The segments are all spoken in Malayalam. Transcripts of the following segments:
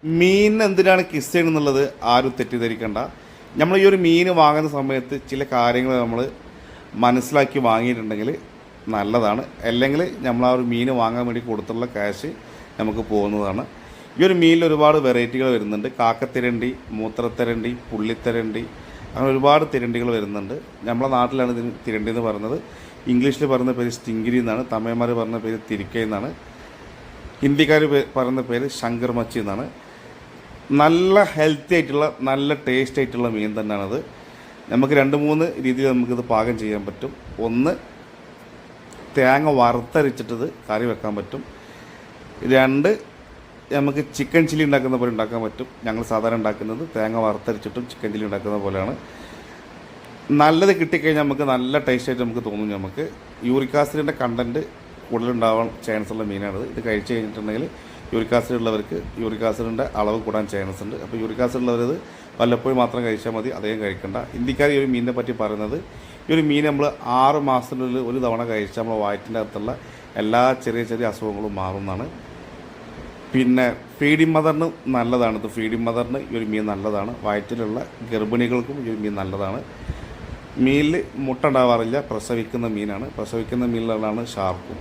മീൻ എന്തിനാണ് കിസ് ചെയ്യണമെന്നുള്ളത് ആരും തെറ്റിദ്ധരിക്കണ്ട. നമ്മൾ ഈ ഒരു മീൻ വാങ്ങുന്ന സമയത്ത് ചില കാര്യങ്ങൾ നമ്മൾ മനസ്സിലാക്കി വാങ്ങിയിട്ടുണ്ടെങ്കിൽ നല്ലതാണ്. അല്ലെങ്കിൽ നമ്മൾ ആ ഒരു മീൻ വാങ്ങാൻ വേണ്ടി കൊടുത്തുള്ള ക്യാഷ് നമുക്ക് പോകുന്നതാണ്. ഈ ഒരു മീനിൽ ഒരുപാട് വെറൈറ്റികൾ വരുന്നുണ്ട്. കാക്കത്തിരണ്ടി, മൂത്രത്തിരണ്ടി, പുള്ളിത്തിരണ്ടി, അങ്ങനെ ഒരുപാട് തിരണ്ടികൾ വരുന്നുണ്ട്. നമ്മളെ നാട്ടിലാണ് ഇതിന് തിരണ്ടി എന്ന് പറയുന്നത്. ഇംഗ്ലീഷിൽ പറയുന്ന പേര് സ്റ്റിങ്കിരി എന്നാണ്. തമിഴന്മാർ പറയുന്ന പേര് തിരിക്ക എന്നാണ്. ഹിന്ദിക്കാർ പറയുന്ന പേര് ശങ്കർ മച്ചി എന്നാണ്. നല്ല ഹെൽത്തി ആയിട്ടുള്ള നല്ല ടേസ്റ്റ് ആയിട്ടുള്ള മീൻ തന്നെയാണത്. നമുക്ക് 2-3 രീതിയിൽ നമുക്കിത് പാകം ചെയ്യാൻ പറ്റും. ഒന്ന്, തേങ്ങ വറുത്തരച്ചിട്ടത് കറി വെക്കാൻ പറ്റും. 2, നമുക്ക് ചിക്കൻ ചില്ലി ഉണ്ടാക്കുന്ന പോലെ ഉണ്ടാക്കാൻ പറ്റും. ഞങ്ങൾ സാധാരണ ഉണ്ടാക്കുന്നത് തേങ്ങ വറുത്തരച്ചിട്ടും ചിക്കൻ ചില്ലി ഉണ്ടാക്കുന്ന പോലെയാണ്. നല്ലത് കിട്ടിക്കഴിഞ്ഞാൽ നമുക്ക് നല്ല ടേസ്റ്റായിട്ട് നമുക്ക് തോന്നും. നമുക്ക് യൂറിക് ആസിഡിൻ്റെ കണ്ടൻറ്റ് കൂടുതലുണ്ടാവാൻ ചാൻസ് ഉള്ള മീനാണിത്. ഇത് കഴിച്ച് കഴിഞ്ഞിട്ടുണ്ടെങ്കിൽ യൂറിക് ആസിഡ് ഉള്ളവർക്ക് യൂറിക് ആസിഡിൻ്റെ അളവ് കൂടാൻ ചാൻസ് ഉണ്ട്. അപ്പോൾ യൂറിക് ആസിഡ് ഉള്ളവരത് വല്ലപ്പോഴും മാത്രം കഴിച്ചാൽ മതി, അധികം കഴിക്കണ്ട. ഇന്ത്യക്കാർ ഈ ഒരു മീനിനെ പറ്റി പറയുന്നത്, ഈ ഒരു മീൻ നമ്മൾ 6 മാസത്തിനുള്ളിൽ ഒരു തവണ കഴിച്ചാൽ നമ്മൾ വയറ്റിൻ്റെ അകത്തുള്ള എല്ലാ ചെറിയ ചെറിയ അസുഖങ്ങളും മാറുന്നതാണ്. പിന്നെ ഫീഡിങ് മദറിന് നല്ലതാണിത്. ഫീഡിങ് മദറിന് ഈ ഒരു മീൻ നല്ലതാണ്. വയറ്റിലുള്ള ഗർഭിണികൾക്കും ഈ ഒരു മീൻ നല്ലതാണ്. മീനിൽ മുട്ട ഉണ്ടാവാറില്ല, പ്രസവിക്കുന്ന മീനാണ്. പ്രസവിക്കുന്ന മീനുകളാണ് ഷാർക്കും.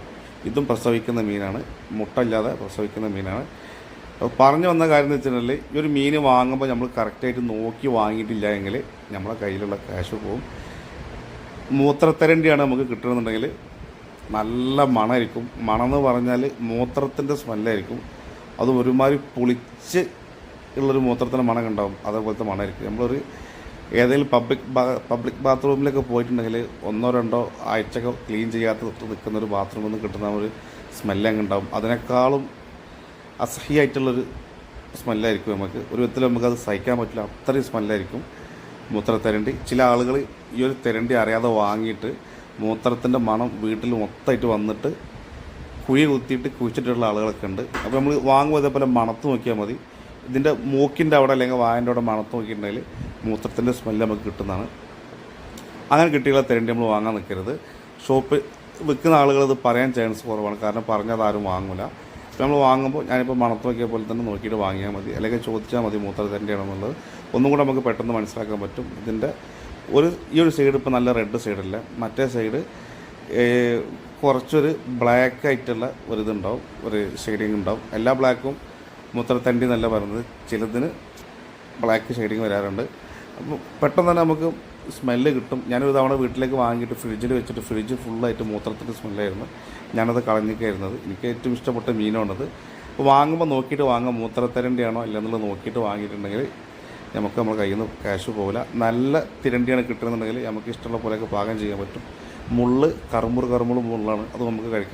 ഇതും പ്രസവിക്കുന്ന മീനാണ്, മുട്ട ഇല്ലാതെ പ്രസവിക്കുന്ന മീനാണ്. പറഞ്ഞു വന്ന കാര്യം എന്ന് വെച്ചിട്ടുണ്ടെങ്കിൽ, ഈ ഒരു മീൻ വാങ്ങുമ്പോൾ നമ്മൾ കറക്റ്റായിട്ട് നോക്കി വാങ്ങിയിട്ടില്ല എങ്കിൽ നമ്മളെ കയ്യിലുള്ള ക്യാഷ് പോകും. മൂത്രത്തിരണ്ടിയാണ് നമുക്ക് കിട്ടണമെന്നുണ്ടെങ്കിൽ നല്ല മണമായിരിക്കും. മണം എന്ന് പറഞ്ഞാൽ മൂത്രത്തിൻ്റെ സ്മെല്ലായിരിക്കും. അത് ഒരുമാതിരി പുളിച്ച് ഉള്ളൊരു മൂത്രത്തിൻ്റെ മണം ഉണ്ടാവും. അതേപോലത്തെ മണമായിരിക്കും. നമ്മളൊരു ഏതെങ്കിലും പബ്ലിക് ബാത്റൂമിലൊക്കെ പോയിട്ടുണ്ടെങ്കിൽ 1-2 ആഴ്ചയൊക്കെ ക്ലീൻ ചെയ്യാത്ത നിൽക്കുന്നൊരു ബാത്റൂമിൽ നിന്ന് കിട്ടുന്ന ഒരു സ്മെല്ല് അങ്ങ് ഉണ്ടാവും. അതിനേക്കാളും അസഹ്യമായിട്ടുള്ളൊരു സ്മെല്ലായിരിക്കും. നമുക്ക് ഒരു വിധത്തിൽ നമുക്കത് സഹിക്കാൻ പറ്റില്ല, അത്രയും സ്മെല്ലായിരിക്കും മൂത്രത്തിരണ്ടി. ചില ആളുകൾ ഈ ഒരു തിരണ്ടി അറിയാതെ വാങ്ങിയിട്ട് മൂത്രത്തിൻ്റെ മണം വീട്ടിൽ മൊത്തമായിട്ട് വന്നിട്ട് കുഴി കുത്തിയിട്ട് കുഴിച്ചിട്ടുള്ള ആളുകളൊക്കെ ഉണ്ട്. അപ്പോൾ നമ്മൾ വാങ്ങുമ്പോൾ ഇതേപോലെ മണത്ത് നോക്കിയാൽ മതി. ഇതിൻ്റെ മൂക്കിൻ്റെ അവിടെ അല്ലെങ്കിൽ വായൻ്റെ അവിടെ മണത്ത് നോക്കിയിട്ടുണ്ടെങ്കിൽ മൂത്രത്തിൻ്റെ സ്മെല്ല് നമുക്ക് കിട്ടുന്നതാണ്. അങ്ങനെ കിട്ടിയുള്ള തിരണ്ടി നമ്മൾ വാങ്ങാൻ നിൽക്കരുത്. ഷോപ്പ് വിൽക്കുന്ന ആളുകൾ ഇത് പറയാൻ ചാൻസ് കുറവാണ്. കാരണം പറഞ്ഞത് ആരും വാങ്ങില്ല. അപ്പോൾ നമ്മൾ വാങ്ങുമ്പോൾ ഞാനിപ്പോൾ മണത്ത് നോക്കിയ പോലെ തന്നെ നോക്കിയിട്ട് വാങ്ങിയാൽ മതി. അല്ലെങ്കിൽ ചോദിച്ചാൽ മതി മൂത്രത്തിരണ്ടിയാണെന്നുള്ളത്. ഒന്നും കൂടെ നമുക്ക് പെട്ടെന്ന് മനസ്സിലാക്കാൻ പറ്റും. ഇതിൻ്റെ ഈ ഒരു സൈഡ് ഇപ്പോൾ നല്ല റെഡ് സൈഡല്ല, മറ്റേ സൈഡ് കുറച്ചൊരു ബ്ലാക്ക് ആയിട്ടുള്ള ഒരിതുണ്ടാവും, ഒരു ഷെയ്ഡിങ് ഉണ്ടാവും. എല്ലാ ബ്ലാക്കും മൂത്രത്തണ്ടി എന്നല്ല പറയുന്നത്, ചിലതിന് ബ്ലാക്ക് ഷെയ്ഡിങ് വരാറുണ്ട്. അപ്പോൾ പെട്ടെന്ന് തന്നെ നമുക്ക് സ്മെല്ല് കിട്ടും. ഞാനൊരു തവണ വീട്ടിലേക്ക് വാങ്ങിയിട്ട് ഫ്രിഡ്ജിൽ വെച്ചിട്ട് ഫ്രിഡ്ജ് ഫുള്ളായിട്ട് മൂത്രത്തിൻ്റെ സ്മെല്ലായിരുന്നു. ഞാനത് കളഞ്ഞിരിക്കുകയായിരുന്നത്. എനിക്ക് ഏറ്റവും ഇഷ്ടപ്പെട്ട മീനാണത്. അപ്പോൾ വാങ്ങുമ്പോൾ നോക്കിയിട്ട് വാങ്ങാം, മൂത്രത്തിരണ്ടിയാണോ ഇല്ലെന്നുള്ളത് നോക്കിയിട്ട് വാങ്ങിയിട്ടുണ്ടെങ്കിൽ നമുക്ക് നമ്മുടെ കയ്യിൽ നിന്ന് ക്യാഷ് പോകില്ല. നല്ല തിരണ്ടിയാണ് കിട്ടുന്നുണ്ടെങ്കിൽ നമുക്ക് ഇഷ്ടമുള്ള പോലെയൊക്കെ പാകം ചെയ്യാൻ പറ്റും. മുള്ള് കറുമുറ് മുള്ളാണ്, അത് നമുക്ക് കഴിക്കാം.